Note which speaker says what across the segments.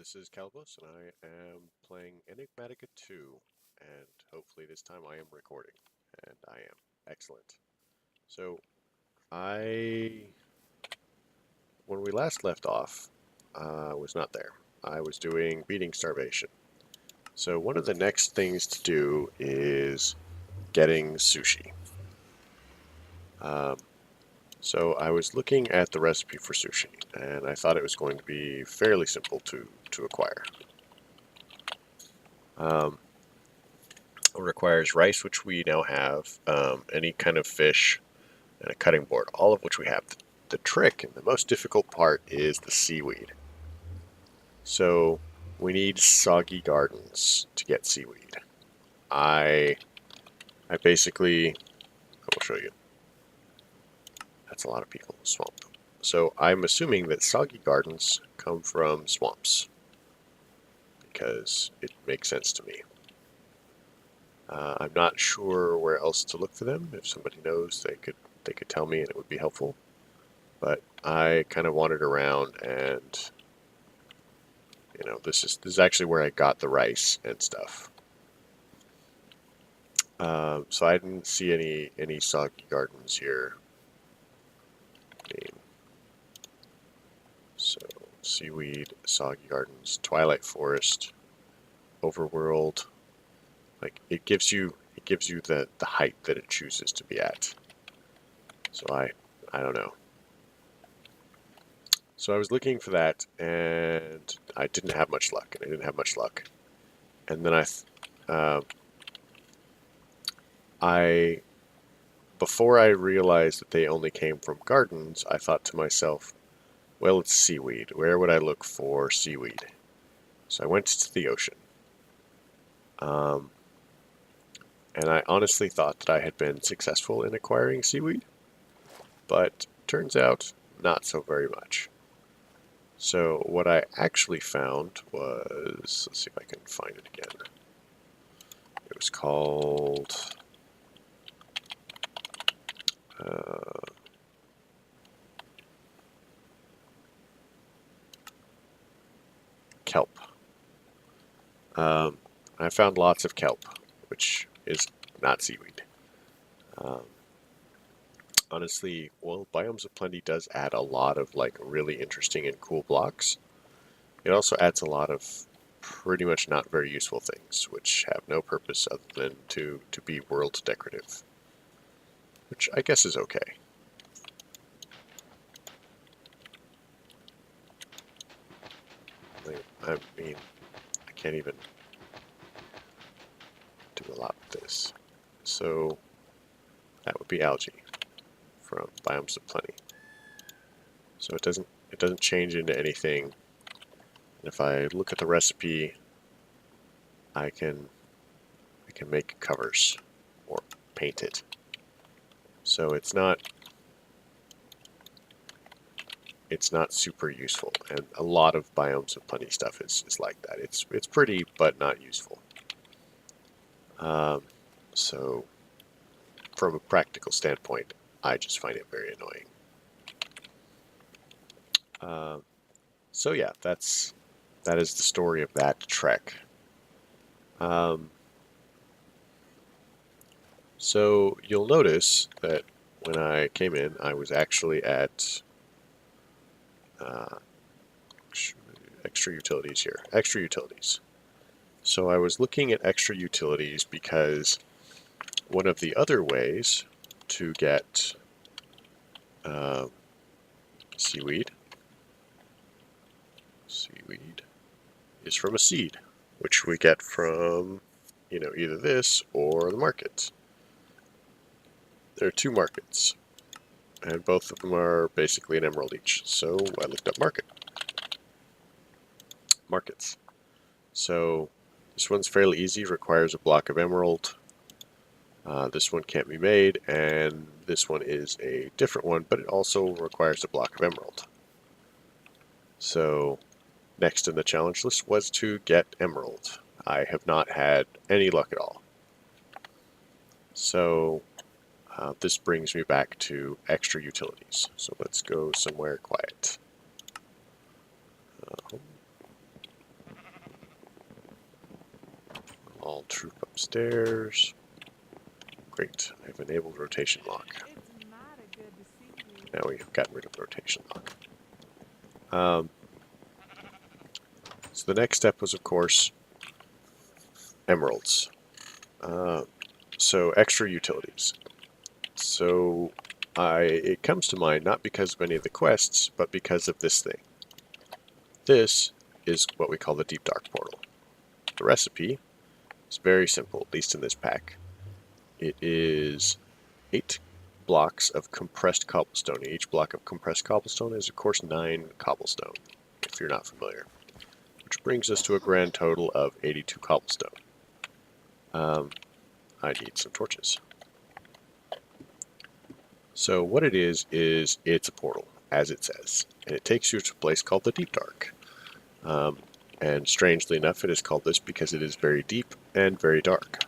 Speaker 1: this is Calibos, and I am playing Enigmatica 2, and hopefully this time I am recording, and I am. Excellent. So, I, when we last left off, was not there. I was doing beating starvation. So one of the next things to do is getting sushi. Um, so I was looking at the recipe for sushi, and I thought it was going to be fairly simple to acquire. Um, It requires rice, which we now have, any kind of fish, and a cutting board, all of which we have. The trick and the most difficult part is the seaweed. So we need soggy gardens to get seaweed. I I basically, I will show you. That's a lot of people. Swamp. So I'm assuming that soggy gardens come from swamps because it makes sense to me. I'm not sure where else to look for them. If somebody knows, they could tell me, and it would be helpful. But I kind of wandered around, and this is actually where I got the rice and stuff. So I didn't see any soggy gardens here. So seaweed, soggy gardens, Twilight Forest, Overworld. Like it gives you the height that it chooses to be at. So I don't know. So I was looking for that, and I didn't have much luck, and I didn't have much luck. And then I before I realized that they only came from gardens, I thought to myself, well, it's seaweed. Where would I look for seaweed? So I went to the ocean. Um, and I honestly thought that I had been successful in acquiring seaweed, but turns out not so very much. So what I actually found was, let's see if I can find it again. It was called uh, kelp. I found lots of kelp, which is not seaweed. Um, Honestly, well, Biomes of Plenty does add a lot of like really interesting and cool blocks. It also adds a lot of pretty much not very useful things, which have no purpose other than to be world decorative, which I guess is okay. I mean, I can't even do a lot with this. So that would be algae from Biomes of Plenty. So it doesn't change into anything. And if I look at the recipe, I can make covers or paint it. So it's not super useful, and a lot of Biomes of Plenty stuff is like that. It's pretty but not useful. Um, so from a practical standpoint, I just find it very annoying. Um, so yeah, that is the story of that trek. Um, so you'll notice that when I came in, I was actually at uh, extra utilities here. Extra utilities. So I was looking at extra utilities because one of the other ways to get uh, seaweed is from a seed, which we get from either this or the market. There are two markets, and both of them are basically an emerald each. So I looked up markets. So this one's fairly easy, requires a block of emerald. This one can't be made, and this one is a different one, but it also requires a block of emerald. So next in the challenge list was to get emerald. I have not had any luck at all. So this brings me back to extra utilities. So let's go somewhere quiet. troop upstairs. Great, I've enabled rotation lock. Now we've gotten rid of rotation lock. So the next step was, of course, emeralds. So extra utilities. So it comes to mind not because of any of the quests, but because of this thing. This is what we call the Deep Dark Portal. The recipe is very simple, at least in this pack. It is 8 blocks of compressed cobblestone. Each block of compressed cobblestone is, of course, 9 cobblestone, if you're not familiar. Which brings us to a grand total of 82 cobblestone. I need some torches. So what it is it's a portal, as it says. And it takes you to a place called the Deep Dark. And strangely enough, it is called this because it is very deep and very dark.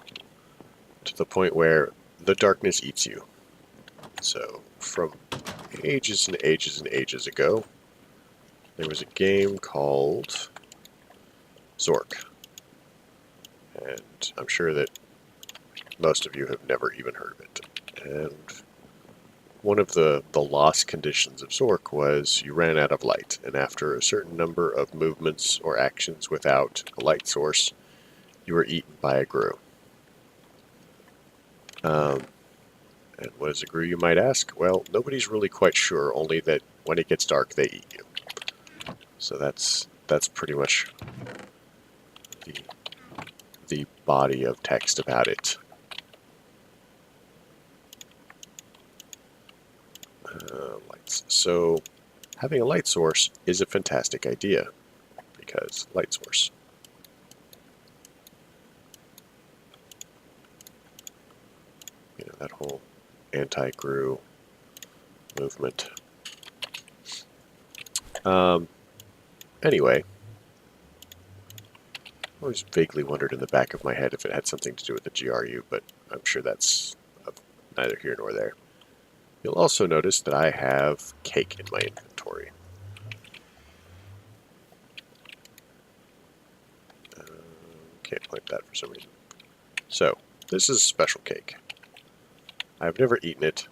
Speaker 1: To the point where the darkness eats you. So, from ages and ages and ages ago, there was a game called Zork. And I'm sure that most of you have never even heard of it. And one of the lost conditions of Zork was you ran out of light, and after a certain number of movements or actions without a light source, you were eaten by a grue. And what is a grue, you might ask? Well, nobody's really quite sure, only that when it gets dark, they eat you. So that's pretty much the body of text about it. Lights. So having a light source is a fantastic idea, because light source. You know, that whole anti-grue movement. Anyway, I always vaguely wondered in the back of my head if it had something to do with the GRU, but I'm sure that's neither here nor there. You'll also notice that I have cake in my inventory. Can't point that for some reason. So, this is a special cake. I've never eaten it,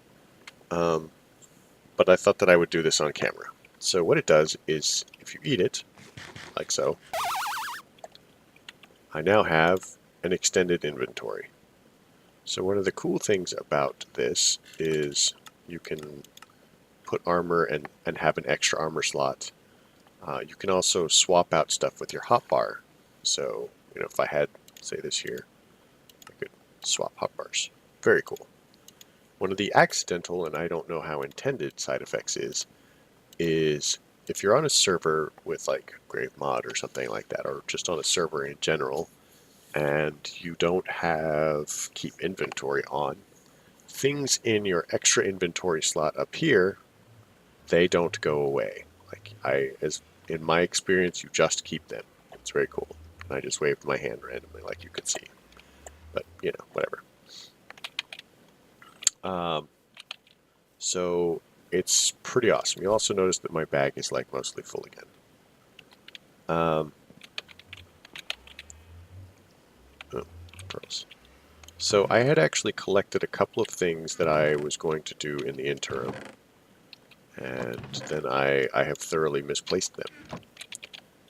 Speaker 1: but I thought that I would do this on camera. So what it does is, if you eat it, like so, I now have an extended inventory. So one of the cool things about this is you can put armor and have an extra armor slot. You can also swap out stuff with your hotbar. So, you know, if I had, say, this here, I could swap hotbars. Very cool. One of the accidental, and I don't know how intended, side effects is if you're on a server with like Grave Mod or something like that, or just on a server in general, and you don't have keep inventory on, things in your extra inventory slot up here, they don't go away. Like as in my experience, you just keep them. It's very cool. And I just waved my hand randomly, like you could see. But you know, whatever. So it's pretty awesome. You also notice that my bag is like mostly full again. Oh, pearls. So I had actually collected a couple of things that I was going to do in the interim, and then I have thoroughly misplaced them,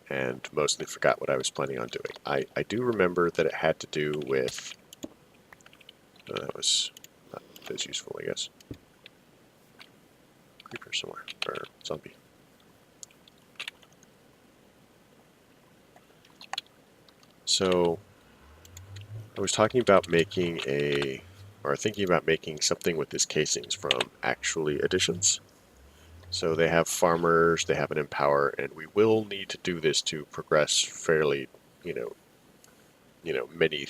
Speaker 1: and mostly forgot what I was planning on doing. I do remember that it had to do with... that was not as useful, I guess. Creeper somewhere, or zombie. So I was talking about making thinking about making something with these casings from actually additions. So they have farmers, they have an empower, and we will need to do this to progress fairly, many,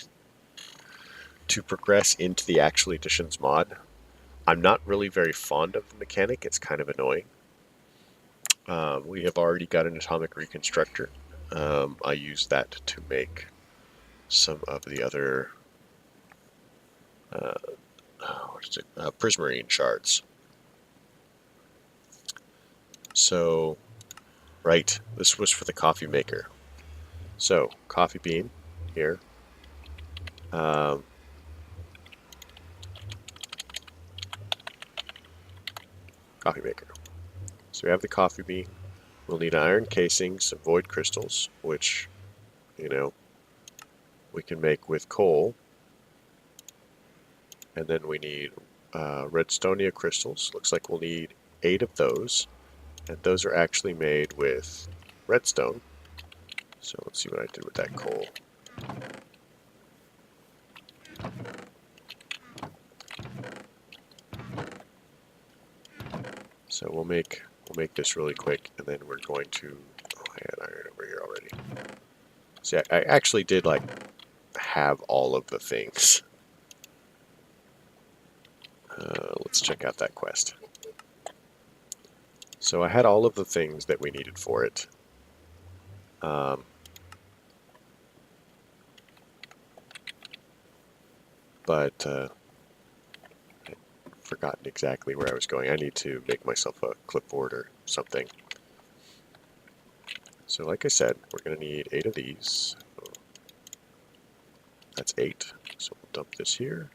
Speaker 1: to progress into the actual additions mod. I'm not really very fond of the mechanic, it's kind of annoying. We have already got an atomic reconstructor. I use that to make some of the other prismarine shards. So, right, this was for the coffee maker. So, coffee bean here. Um, Coffee maker. So we have the coffee bean. We'll need iron casing, some void crystals, which, you know, we can make with coal. And then we need redstonia crystals. Looks like we'll need 8 of those. And those are actually made with redstone. So let's see what I did with that coal. So we'll make this really quick, and then we're going to. Oh, I had iron over here already. See, I actually did like have all of the things. Let's check out that quest. So I had all of the things that we needed for it. But I'd forgotten exactly where I was going. I need to make myself a clipboard or something. So like I said, we're going to need 8 of these. That's 8. So we'll dump this here.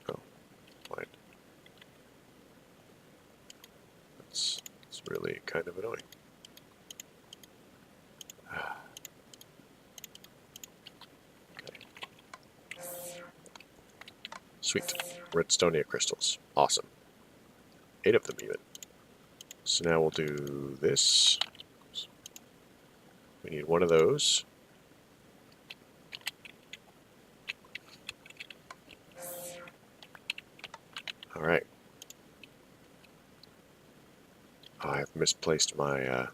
Speaker 1: Oh, fine. That's really kind of annoying. Sweet. Redstonia crystals. Awesome. 8 of them even. So now we'll do this. We need 1 of those. Alright. Oh, I've misplaced my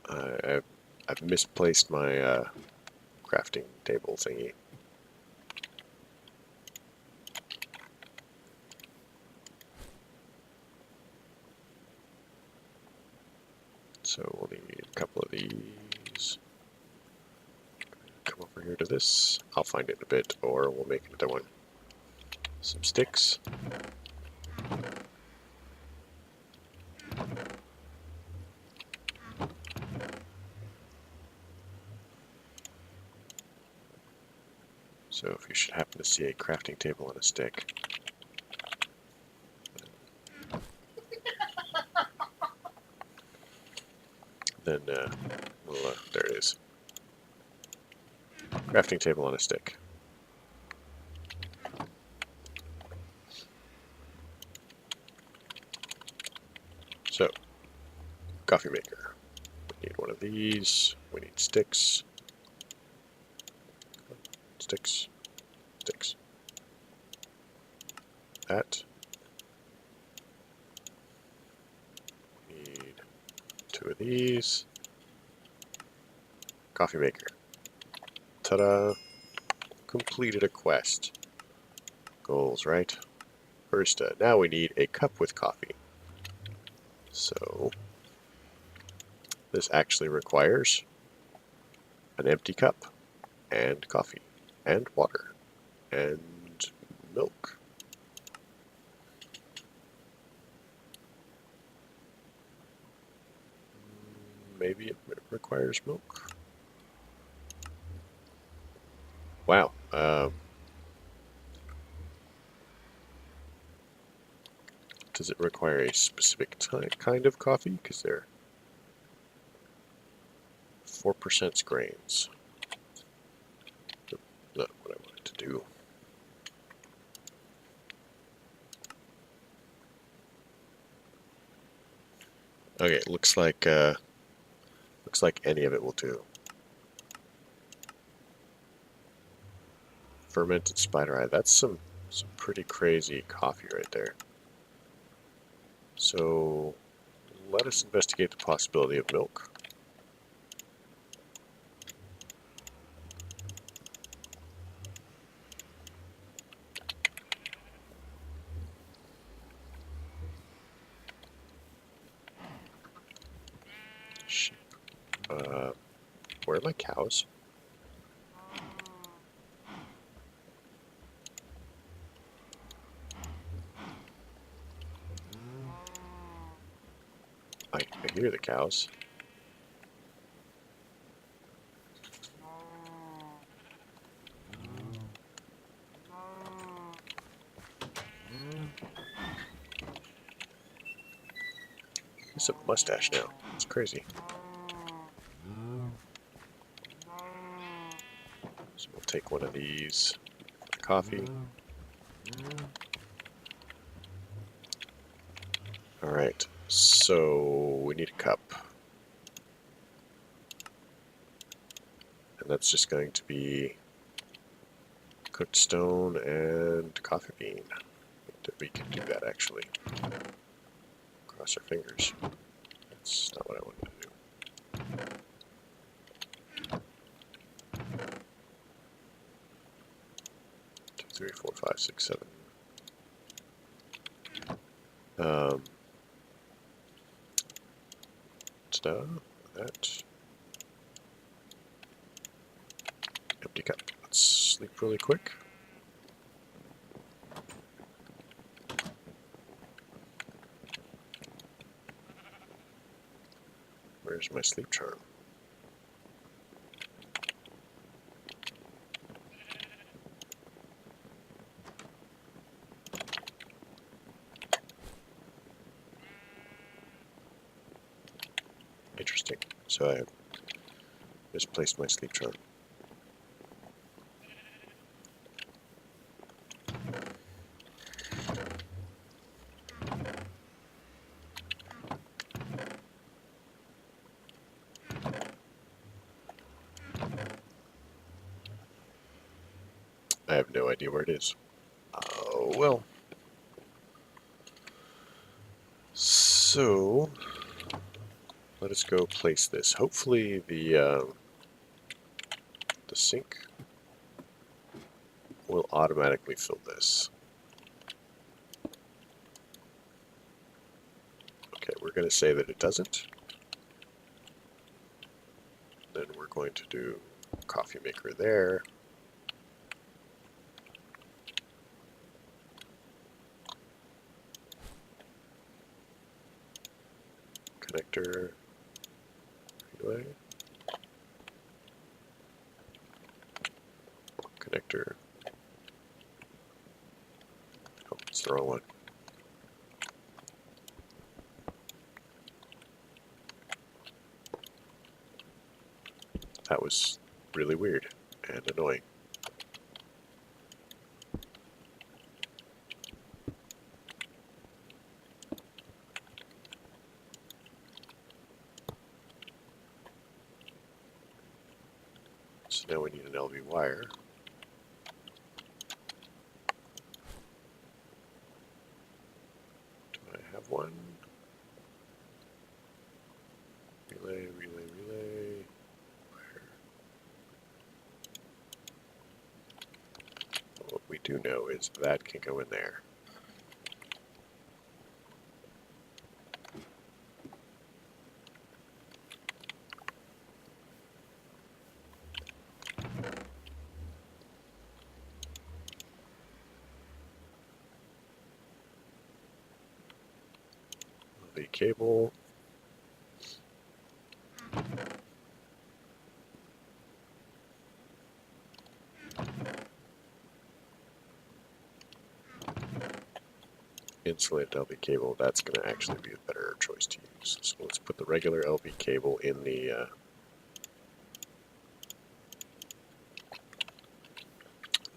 Speaker 1: I've misplaced my crafting table thingy. So we'll need a couple of these. Come over here to this. I'll find it in a bit, or we'll make another one. Some sticks. So if you should happen to see a crafting table and a stick, then well, there it is. Crafting table on a stick. So, coffee maker. We need 1 of these. We need sticks. Sticks. Sticks. That. We need 2 of these. Coffee maker. Ta-da! Completed a quest. Goals, right? First, now we need a cup with coffee. So, this actually requires an empty cup, and coffee, and water, and milk. Maybe it requires milk. Wow. Does it require a specific kind of coffee? Because they're 4% grains. Not what I wanted to do. Okay, looks like any of it will do. Fermented spider eye. That's some pretty crazy coffee right there. So let us investigate the possibility of milk. Sheep. Where are my cows? I hear the cows. He's a mustache now. It's crazy. So we'll take one of these for the coffee. Alright, so we need a cup. And that's just going to be cooked stone and coffee bean. That we can do that actually. Cross our fingers. That's not what I wanted to do. 2, 3, 4, 5, 6, 7. Ta-da, that. Empty cup. Let's sleep really quick. Where's my sleep charm? Interesting. So I misplaced my sleep charm. I have no idea where it is. Oh, well. So, let us go place this. Hopefully the sink will automatically fill this. Okay, we're going to say that it doesn't. Then we're going to do coffee maker there. Connector, relay, connector. Oh, it's the wrong one. That was really weird and annoying. So now we need an LV wire. Do I have one? Relay, relay, relay. Wire. What we do know is that can go in there. The cable. Insulated LV cable, that's going to actually be a better choice to use. So let's put the regular LV cable in the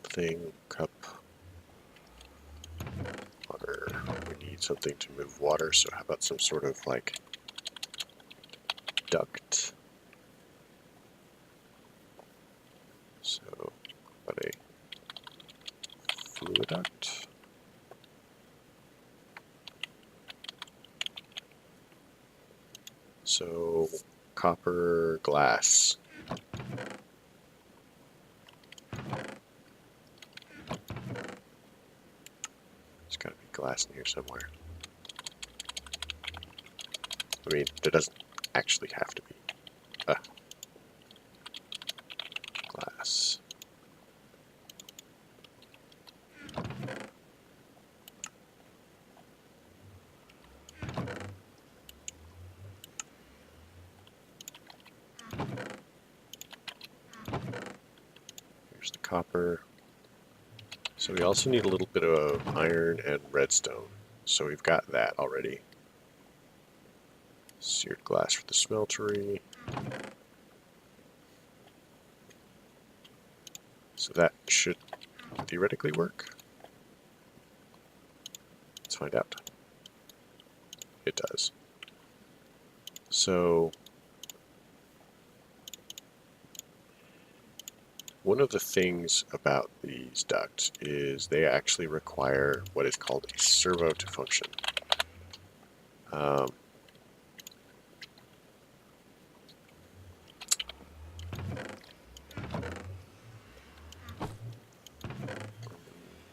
Speaker 1: thing, cup, water. We need something to move water, so how about some sort of like duct? So, what a fluid duct. So, copper glass. There's got to be glass in here somewhere. I mean, there doesn't actually have to be. Glass. Here's the copper. So we also need a little bit of iron and redstone. So we've got that already. Seared glass for the smeltery. So that should theoretically work. Let's find out. It does. So one of the things about these ducts is they actually require what is called a servo to function.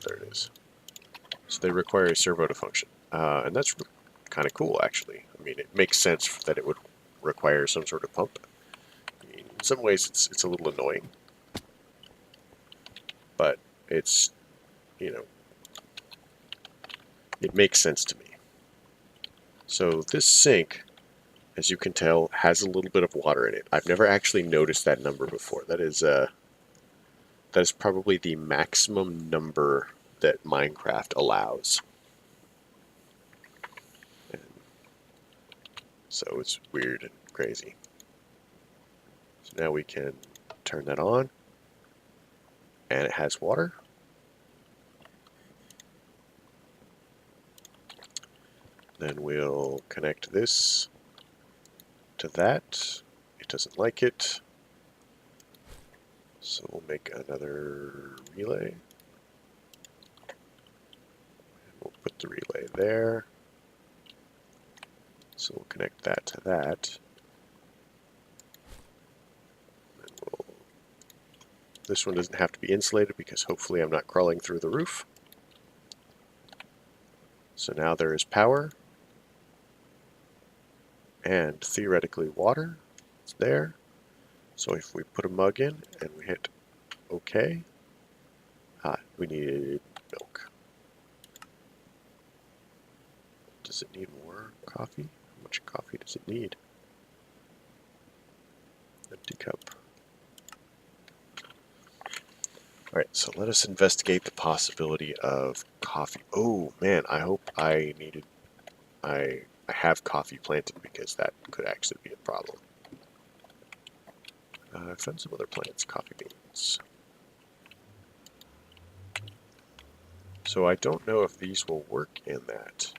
Speaker 1: There it is. So they require a servo to function. And that's kind of cool, actually. I mean, it makes sense that it would require some sort of pump. I mean, in some ways, it's a little annoying. But it's, you know, it makes sense to me. So this sink, as you can tell, has a little bit of water in it. I've never actually noticed that number before. That is probably the maximum number that Minecraft allows. And so it's weird and crazy. So now we can turn that on, and it has water. Then we'll connect this to that. It doesn't like it. So we'll make another relay. We'll put the relay there. So we'll connect that to that. This one doesn't have to be insulated because hopefully I'm not crawling through the roof. So now there is power. And theoretically water. It's there. So if we put a mug in and we hit OK, we need milk. Does it need more coffee? How much coffee does it need? Empty cup. Alright, so let us investigate the possibility of coffee. Oh man, I hope I have coffee planted because that could actually be a problem. I found some other plants, coffee beans. So I don't know if these will work in that.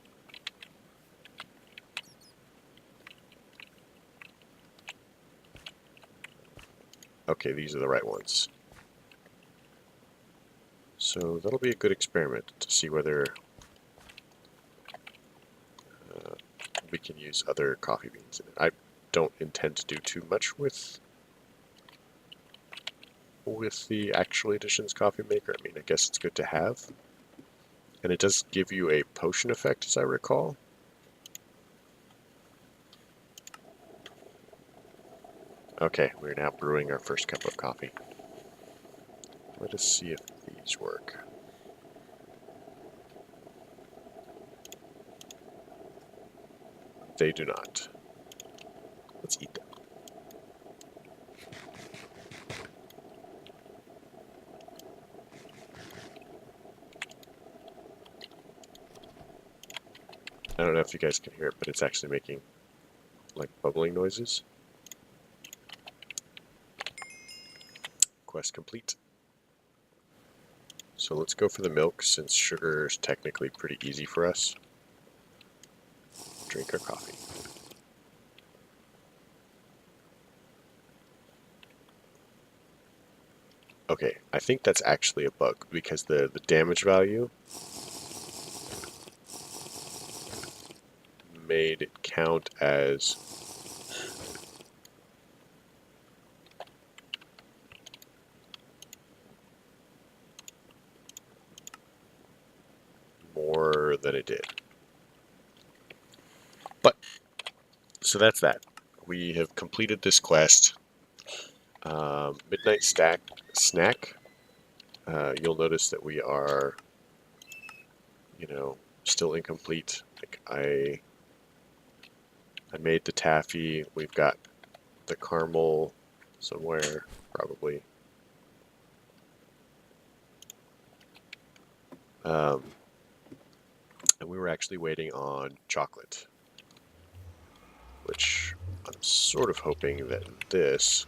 Speaker 1: Okay, these are the right ones. So that'll be a good experiment to see whether we can use other coffee beans in it. I don't intend to do too much with the Actual Editions coffee maker. I mean, I guess it's good to have. And it does give you a potion effect, as I recall. Okay, we're now brewing our first cup of coffee. Let us see if these work. They do not. Let's eat them. I don't know if you guys can hear it, but it's actually making like bubbling noises. Quest complete. So let's go for the milk since sugar is technically pretty easy for us. Drink our coffee. Okay, I think that's actually a bug because the damage value made it count as more than it did. But, so that's that. We have completed this quest. Midnight Snack. You'll notice that we are, still incomplete. Like I made the taffy. We've got the caramel somewhere, probably. And we were actually waiting on chocolate. which I'm sort of hoping that this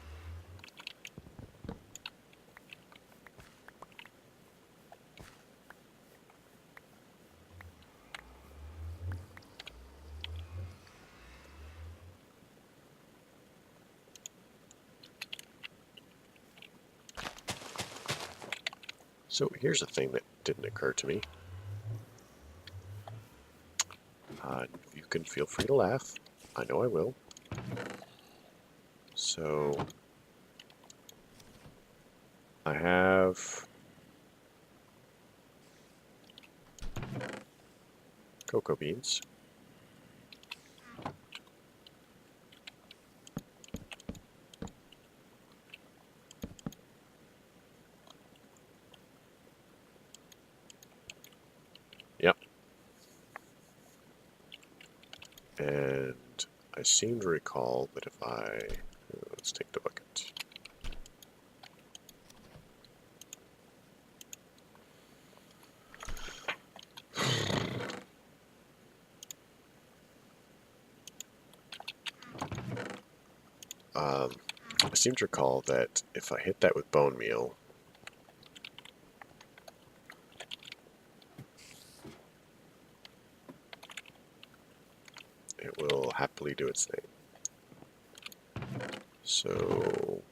Speaker 1: So here's a thing that didn't occur to me. You can feel free to laugh. I know I will. So I have cocoa beans. Yep. And I seem to recall that if I... Let's take the bucket. I seem to recall that if I hit that with bone meal, it will happily do its thing. So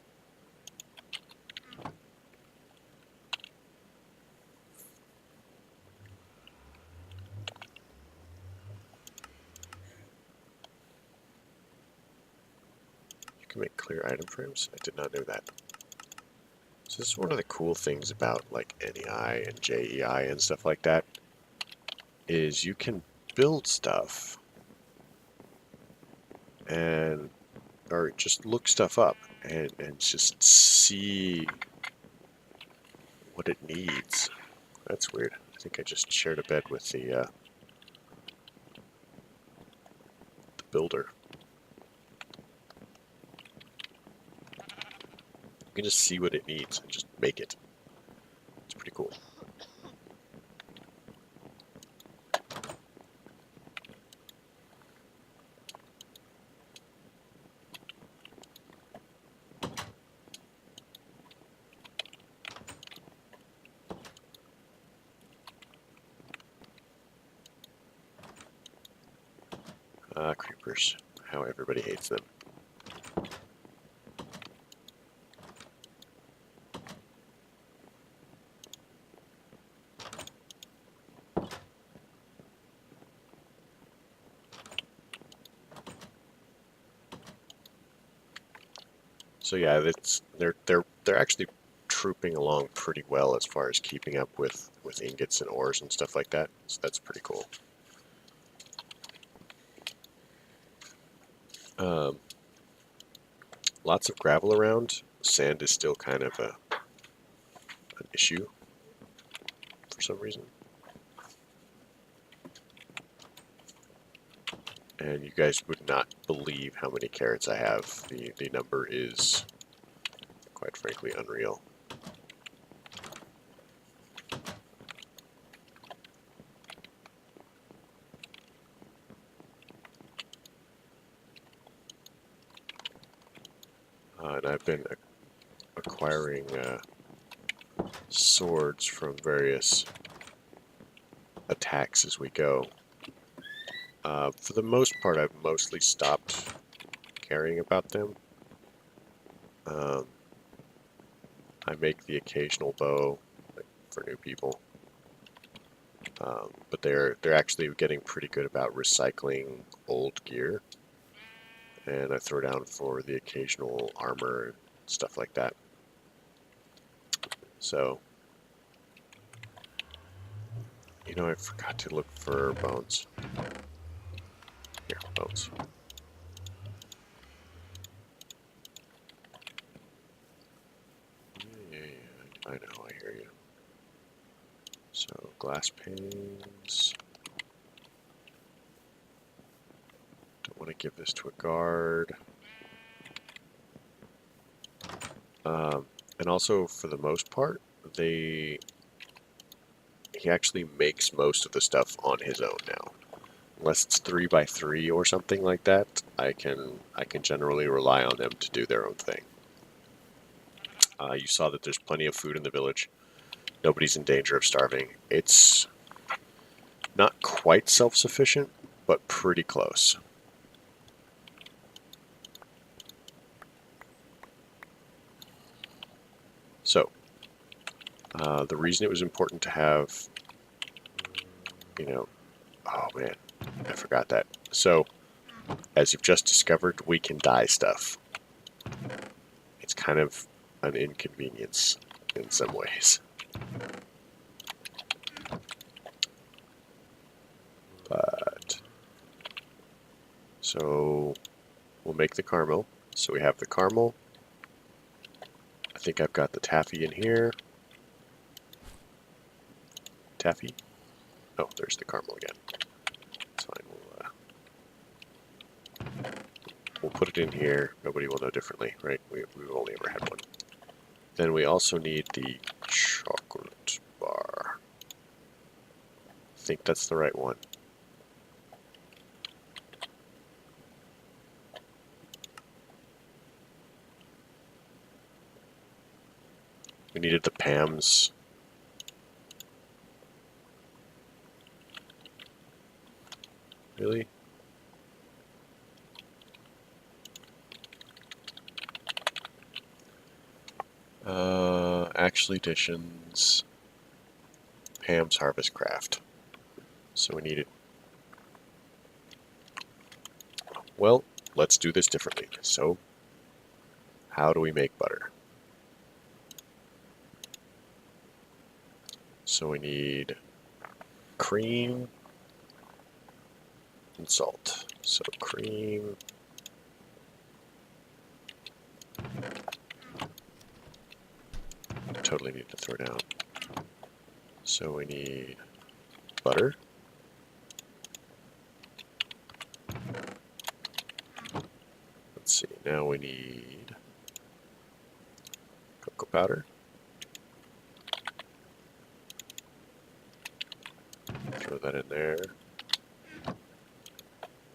Speaker 1: you can make clear item frames. I did not know that. So this is one of the cool things about like NEI and JEI and stuff like that, is you can build stuff and or just look stuff up and just see what it needs. That's weird. I think I just shared a bed with the builder. You can just see what it needs and just make it. It's pretty cool. Creepers. How everybody hates them. So yeah, they're actually trooping along pretty well as far as keeping up with ingots and ores and stuff like that. So that's pretty cool. Lots of gravel around. Sand is still kind of an issue for some reason. And you guys would not believe how many carrots I have. The number is, quite frankly, unreal. And I've been acquiring swords from various attacks as we go. For the most part, I've mostly stopped caring about them. I make the occasional bow for new people, but they're actually getting pretty good about recycling old gear, and I throw down for the occasional armor and stuff like that. So, you know, I forgot to look for bones. Here, bones. Yeah, I know, I hear you. So, glass panes. Don't want to give this to a guard. And also, for the most part, he actually makes most of the stuff on his own now, unless it's 3 by 3 or something like that, I can generally rely on them to do their own thing. You saw that there's plenty of food in the village. Nobody's in danger of starving. It's not quite self-sufficient, but pretty close. So, the reason it was important to have, oh man, I forgot that. So, as you've just discovered, we can dye stuff. It's kind of an inconvenience in some ways. But, so, we'll make the caramel. So we have the caramel. I think I've got the taffy in here. Taffy? Oh, there's the caramel again. It's fine. We'll put it in here. Nobody will know differently, right? We've only ever had one. Then we also need the chocolate bar. I think that's the right one. We needed the Pam's. Really? Actually editions. Pam's Harvest Craft. So we needed. Well, let's do this differently. So, how do we make butter? So we need cream and salt. So cream. Totally need to throw down. So we need butter. Let's see, now we need cocoa powder. Throw that in there.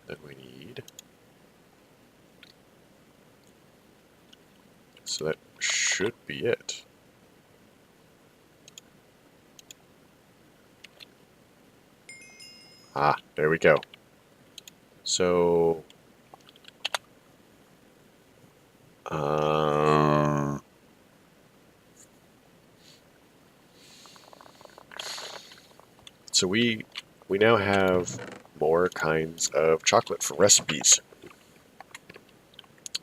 Speaker 1: Then we need. So that should be it. Ah, there we go. So, so we now have more kinds of chocolate for recipes.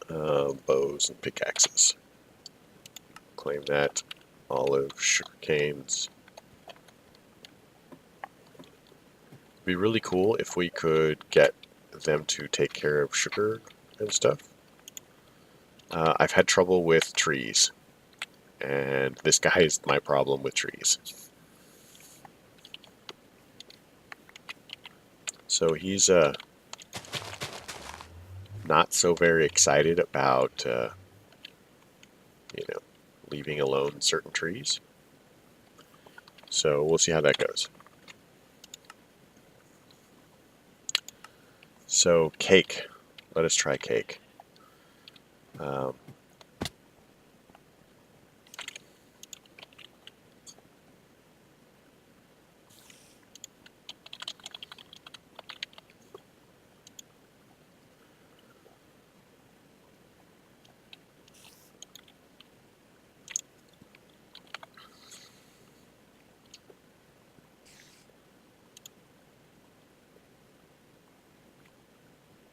Speaker 1: Bows and pickaxes. Claim that. Olive, sugar canes. It'd be really cool if we could get them to take care of sugar and stuff. I've had trouble with trees, and this guy is my problem with trees. So he's not so very excited about leaving alone certain trees. So we'll see how that goes. So cake. Let us try cake.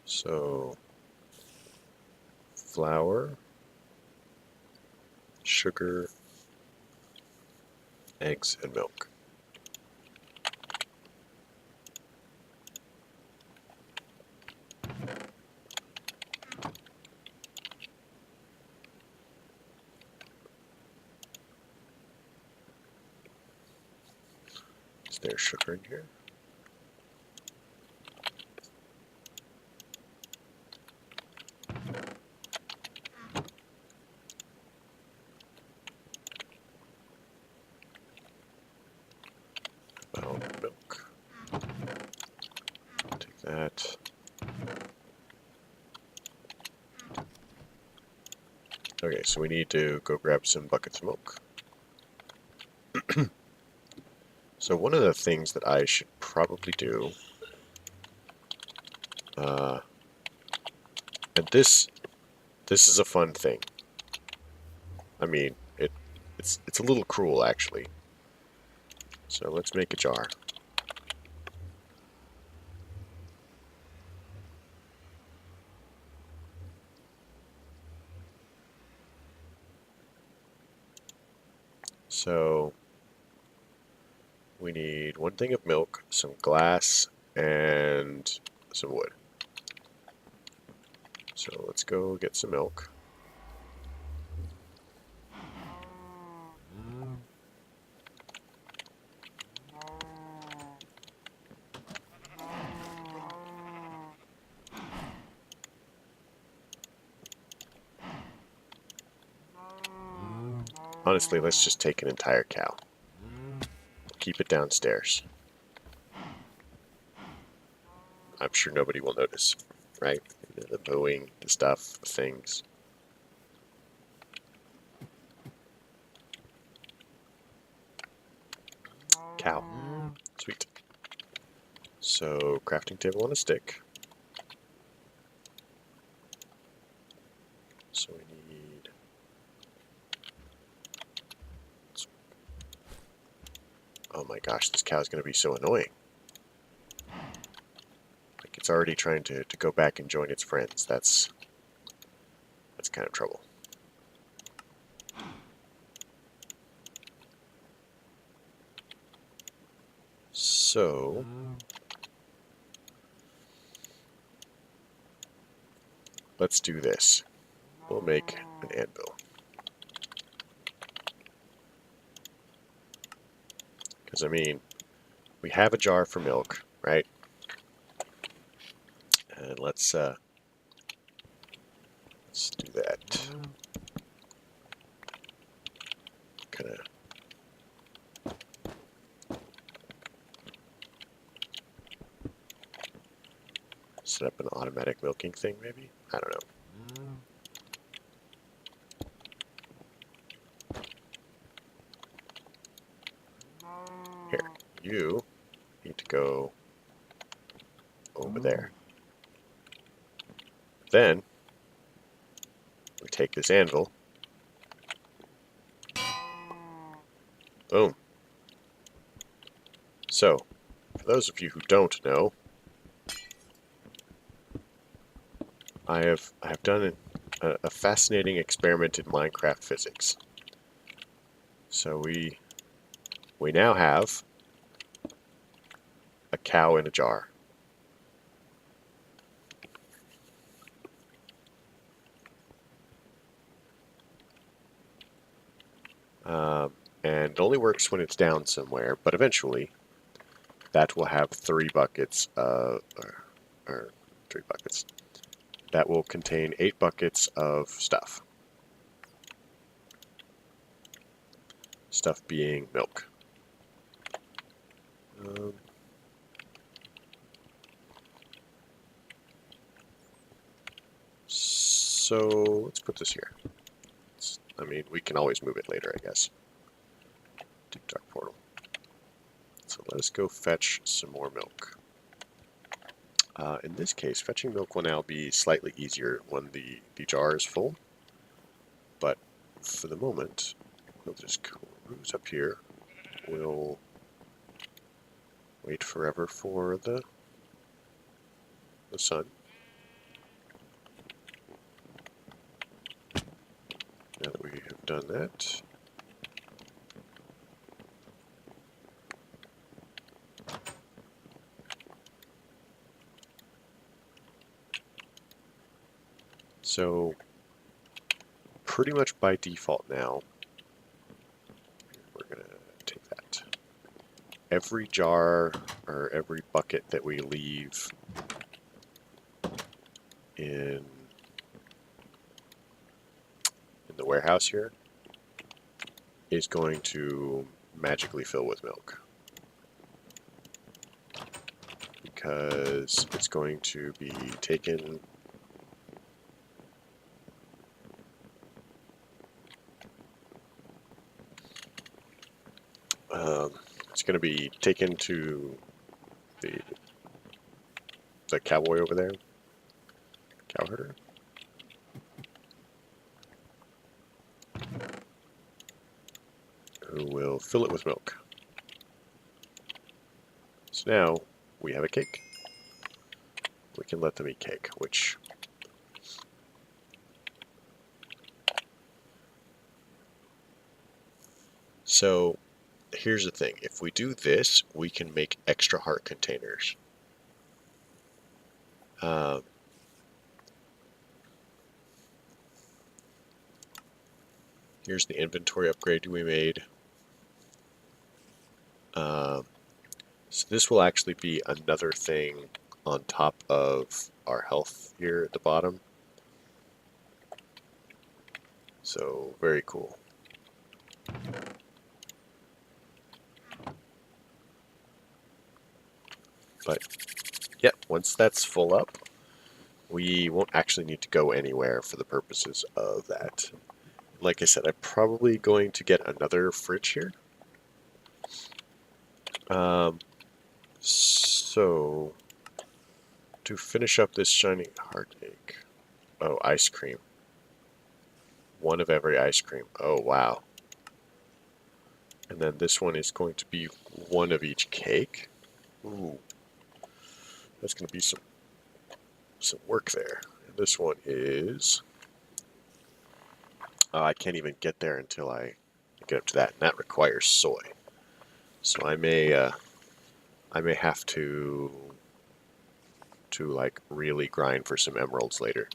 Speaker 1: So flour, sugar, eggs, and milk. Is there sugar in here? Milk. Take that. Okay, so we need to go grab some buckets of milk. So one of the things that I should probably do, and this is a fun thing. I mean, it's a little cruel actually. So let's make a jar. So we need one thing of milk, some glass, and some wood. So let's go get some milk. Honestly, let's just take an entire cow. Keep it downstairs. I'm sure nobody will notice, right? The mooing, the stuff, the things. Cow. Sweet. So, crafting table on a stick. So we need... Oh my gosh, this cow's going to be so annoying. Like, it's already trying to go back and join its friends. That's kind of trouble. So... let's do this. We'll make an anvil. Because, I mean, we have a jar for milk, right? And let's do that. Kind of set up an automatic milking thing, maybe? I don't know. Here, you need to go over there. Then, we take this anvil. Boom. So, for those of you who don't know, I have done a fascinating experiment in Minecraft physics. So we now have a cow in a jar. And it only works when it's down somewhere, but eventually that will have 3 buckets or 3 buckets. That will contain 8 buckets of stuff. Stuff being milk. So let's put this here. I mean, we can always move it later, I guess. Deep Dark Portal. So let us go fetch some more milk. In this case, fetching milk will now be slightly easier when the jar is full. But for the moment, we'll just cruise up here. We'll wait forever for the sun. Now that we have done that, so pretty much by default now, we're going to take that. Every jar or every bucket that we leave in the warehouse here is going to magically fill with milk. because it's going to be taken. It's going to be taken to the cowboy over there, cowherder. Who will fill it with milk. So now we have a cake. We can let them eat cake, which so here's the thing. If we do this, we can make extra heart containers. Here's the inventory upgrade we made. So this will actually be another thing on top of our health here at the bottom. So very cool. But yeah, once that's full up, we won't actually need to go anywhere for the purposes of that. Like I said, I'm probably going to get another fridge here. So to finish up this shiny heartache. Oh, ice cream. One of every ice cream. Oh, wow. And then this one is going to be one of each cake. Ooh. That's going to be some work there. And this one is... I can't even get there until I get up to that, and that requires soy. So I may have to like really grind for some emeralds later.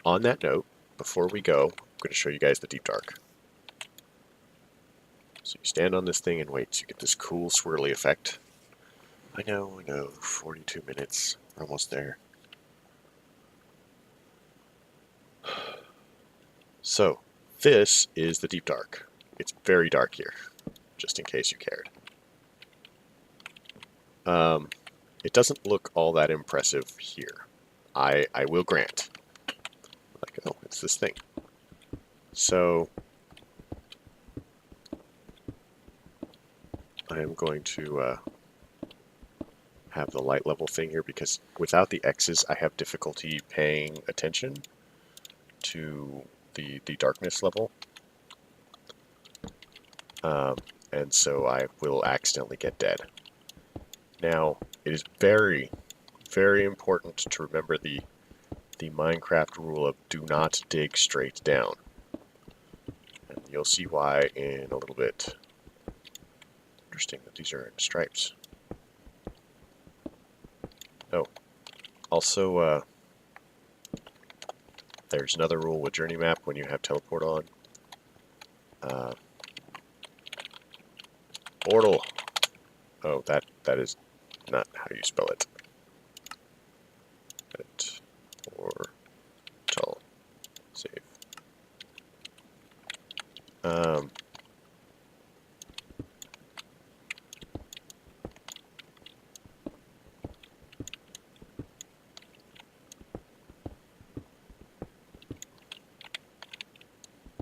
Speaker 1: On that note, before we go, I'm going to show you guys the deep dark. So you stand on this thing and wait, so you get this cool swirly effect. I know, 42 minutes, we're almost there. So, this is the deep dark. It's very dark here, just in case you cared. It doesn't look all that impressive here. I will grant. Like, oh, it's this thing. So, I am going to have the light level thing here because without the X's, I have difficulty paying attention to the darkness level. And so I will accidentally get dead. Now, it is very, very important to remember the Minecraft rule of do not dig straight down. And you'll see why in a little bit. Interesting that these are in stripes. Oh, also, there's another rule with Journey Map when you have teleport on. Portal. Oh, that is not how you spell it. Portal. Save.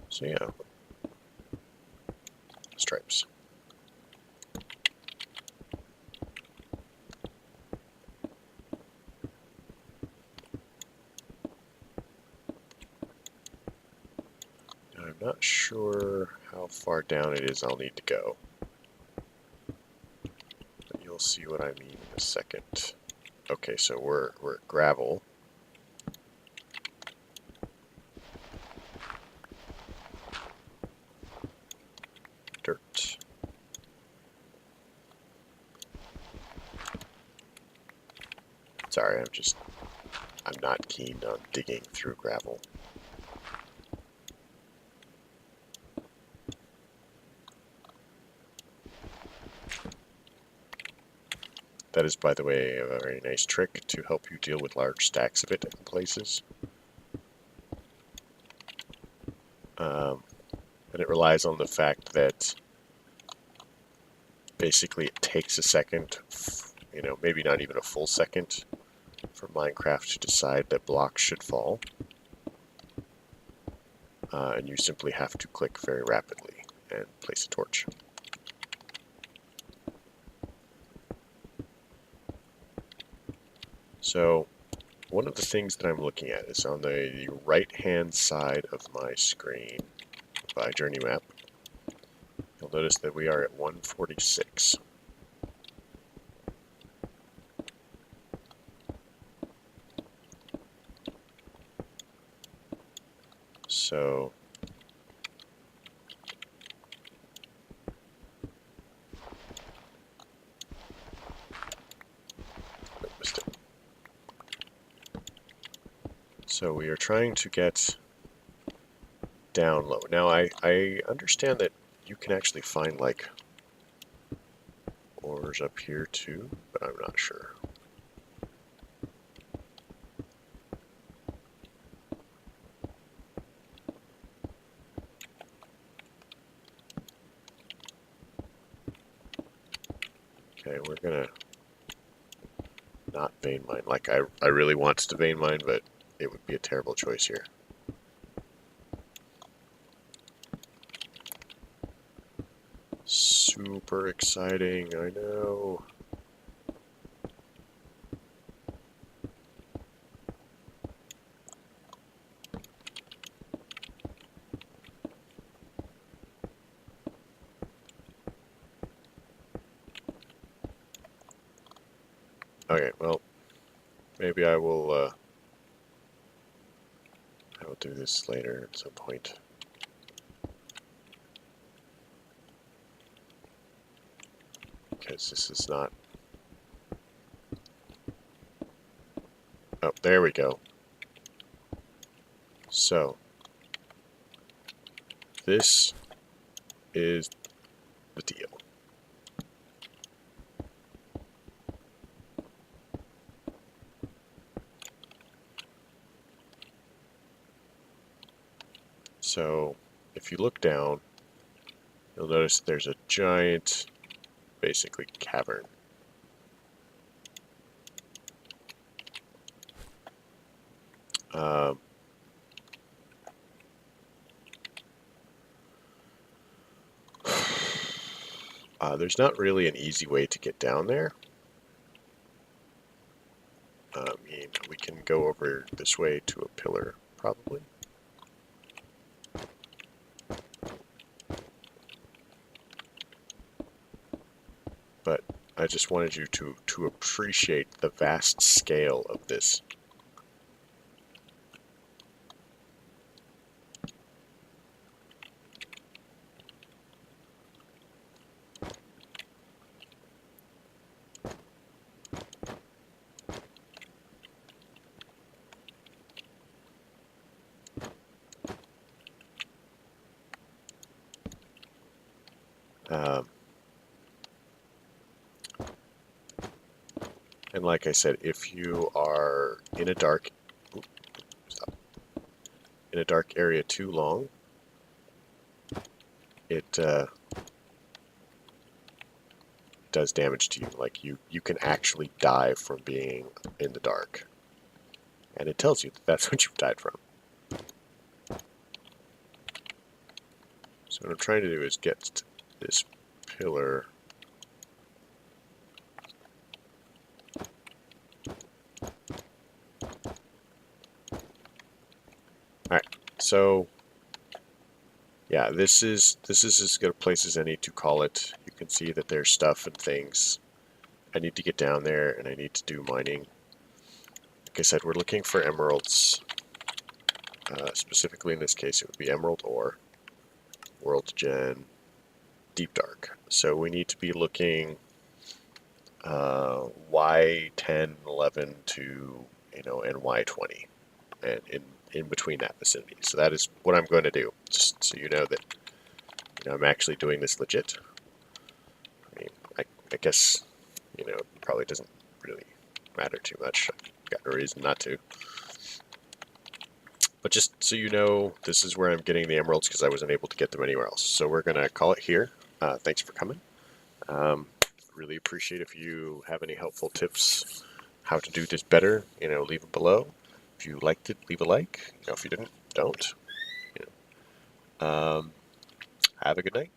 Speaker 1: So yeah, stripes. I'm not sure how far down it is I'll need to go. But you'll see what I mean in a second. Okay, so we're at gravel. Dirt. Sorry, I'm not keen on digging through gravel. That is, by the way, a very nice trick to help you deal with large stacks of it in places. And it relies on the fact that basically it takes a second you know, maybe not even a full second for Minecraft to decide that blocks should fall. And you simply have to click very rapidly and place a torch. So one of the things that I'm looking at is on the right-hand side of my screen by Journey Map. You'll notice that we are at 146. So I missed it. So we are trying to get down low. Now I understand that you can actually find like ores up here too, but I'm not sure. Okay, we're gonna not vein mine. Like I really want to vein mine, but it would be a terrible choice here. Super exciting, I know. Okay, well, maybe I will do this later at some point. Because this is not... Oh, there we go. So, this is the deal. So, if you look down, you'll notice there's a giant, basically, cavern. There's not really an easy way to get down there. I mean, we can go over this way to a pillar, probably. But I just wanted you to appreciate the vast scale of this. And like I said, if you are in a dark, in a dark area too long, it does damage to you. Like you can actually die from being in the dark, and it tells you that that's what you've died from. So what I'm trying to do is get this pillar. Alright, so yeah, this is as good a place as any to call it. You can see that there's stuff and things. I need to get down there and I need to do mining. Like I said, we're looking for emeralds. Specifically in this case, it would be emerald ore, world gen, deep dark. So we need to be looking Y10, 11 to, you know, and Y20, and in between that vicinity. So that is what I'm going to do, just so you know that, you know, I'm actually doing this legit. I mean, I guess, you know, it probably doesn't really matter too much. I've got no reason not to. But just so you know, this is where I'm getting the emeralds because I wasn't able to get them anywhere else. So we're going to call it here. Thanks for coming. really appreciate if you have any helpful tips how to do this better. Leave them below. If you liked it, leave a like. If you didn't, don't. You Have a good night.